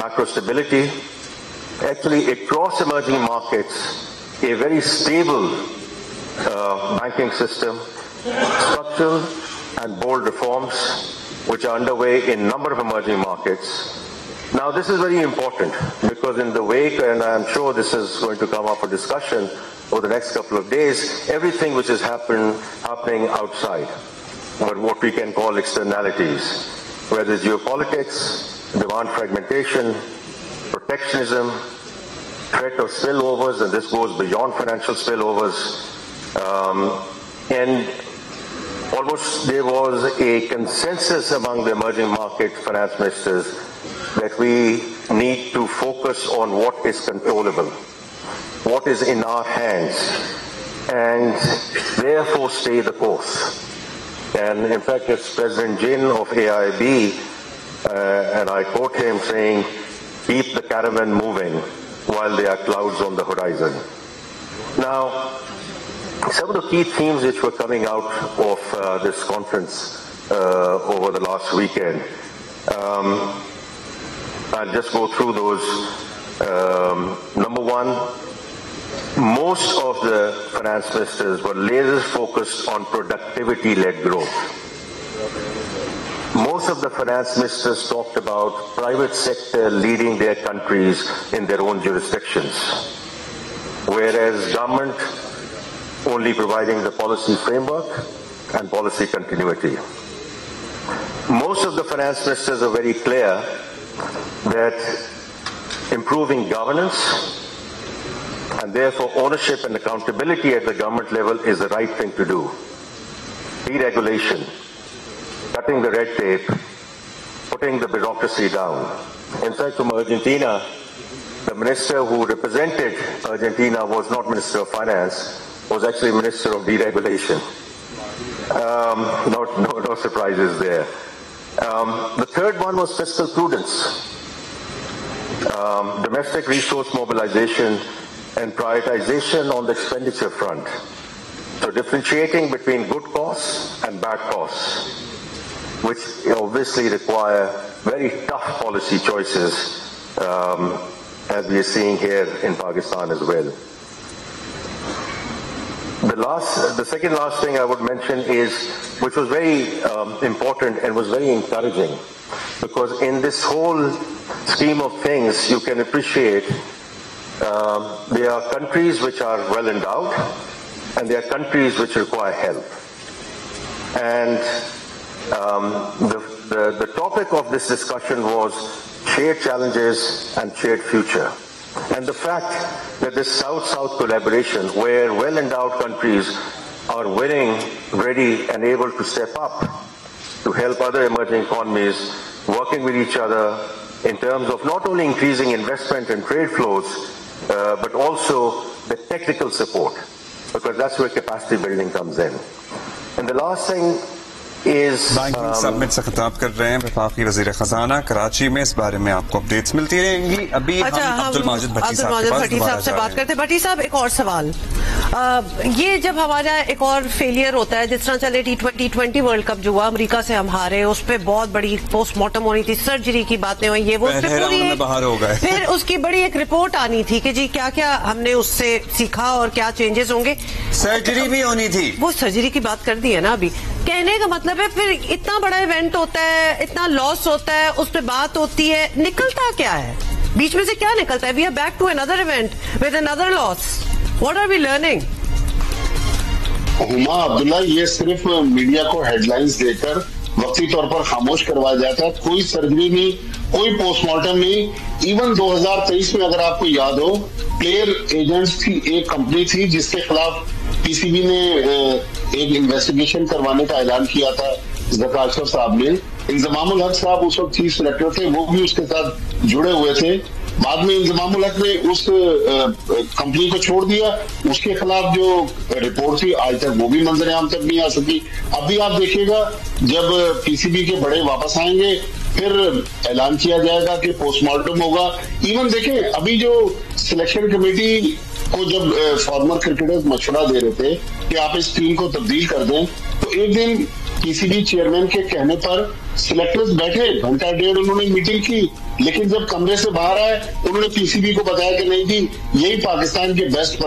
macro stability. Actually, across emerging markets, a very stable banking system, structural and bold reforms which are underway in a number of emerging markets. Now, this is very important because in the wake, and I'm sure this is going to come up for discussion over the next couple of days, everything which is happening outside, or what we can call externalities, whether it's geopolitics, demand fragmentation, protectionism, threat of spillovers, and this goes beyond financial spillovers, and almost there was a consensus among the emerging market finance ministers that we need to focus on what is controllable, what is in our hands, and therefore stay the course. And in fact, it's President Jin of AIB, and I quote him saying, "Keep the caravan moving while there are clouds on the horizon." Now, some of the key themes which were coming out of this conference over the last weekend, I'll just go through those. Number one, most of the finance ministers were laser focused on productivity-led growth. Most of the finance ministers talked about private sector leading their countries in their own jurisdictions, whereas government only providing the policy framework and policy continuity. Most of the finance ministers are very clear that improving governance and therefore ownership and accountability at the government level is the right thing to do. Deregulation, cutting the red tape, putting the bureaucracy down. In fact, from Argentina, the minister who represented Argentina was not Minister of Finance, was actually Minister of Deregulation. No surprises there. The third one was fiscal prudence, domestic resource mobilization and prioritization on the expenditure front. So differentiating between good costs and bad costs, which obviously require very tough policy choices, as we are seeing here in Pakistan as well. The second last thing I would mention is, which was very important and was very encouraging, because in this whole scheme of things, you can appreciate there are countries which are well endowed, and there are countries which require help. And the topic of this discussion was shared challenges and shared future. And the fact that this South-South collaboration, where well-endowed countries are willing, ready, and able to step up to help other emerging economies, working with each other in terms of not only increasing investment and trade flows, but also the technical support, because that's where capacity building comes in. And the last thing is banking summit से खिताब कर रहे हैं वफाकी वजीर खजाना कराची में। इस बारे में आपको अपडेट्स मिलती रहेंगी। अभी हम अब्दुल माजिद भट्टी साहब से बात करते हैं। भट्टी साहब, एक और सवाल, ये जब हमारा एक और फेलियर होता है, जिस तरह चले T20 वर्ल्ड कप जो हुआ, अमेरिका से हम हारे, उस पर बहुत बड़ी पोस्टमार्टम होनी थी, सर्जरी की बातें हुई, ये वो बाहर हो गए। फिर उसकी बड़ी एक रिपोर्ट आनी थी कि जी क्या क्या हमने उससे सीखा और क्या चेंजेस होंगे। सर्जरी भी होनी थी, वो सर्जरी की बात कर दी है ना अभी। कहने का मतलब है, फिर इतना बड़ा इवेंट होता है, इतना लॉस होता है, उस पर बात होती है, निकलता क्या है बीच में से, क्या निकलता है? We are back to another event with another loss. What are we learning? Huma Abdullah, ये सिर्फ मीडिया को हेडलाइंस देकर वक्ती तौर पर खामोश करवाया जाता है। कोई सर्जरी नहीं, कोई पोस्टमार्टम नहीं। इवन 2023 में अगर आपको याद हो, प्लेयर एजेंट्स की एक कंपनी थी जिसके खिलाफ पीसीबी ने एक इन्वेस्टिगेशन करवाने का ऐलान किया था ज़काशर साहब ने। इंजमामुल हक साहब उस वक्त चीफ सेक्रेटरी थे, वो भी उसके साथ जुड़े हुए थे। बाद में इंजमामुल हक ने उस कंपनी को छोड़ दिया, उसके खिलाफ जो रिपोर्ट थी आज तक वो भी मंजर आम तक नहीं आ सकी। अभी आप देखिएगा, जब पीसीबी के बड़े वापस आएंगे फिर ऐलान किया जाएगा कि पोस्टमार्टम होगा। इवन देखें, अभी जो सिलेक्शन कमेटी को जब फॉर्मर क्रिकेटर्स मशवरा दे रहे थे कि आप इस टीम को तब्दील कर दें, तो तो एक दिन पीसीबी चेयरमैन के कहने पर सिलेक्टर्स बैठे, घंटा डेढ़ उन्होंने मीटिंग की, लेकिन जब कमरे से बाहर आए उन्होंने पीसीबी को बताया कि नहीं जी, यही पाकिस्तान के बेस्ट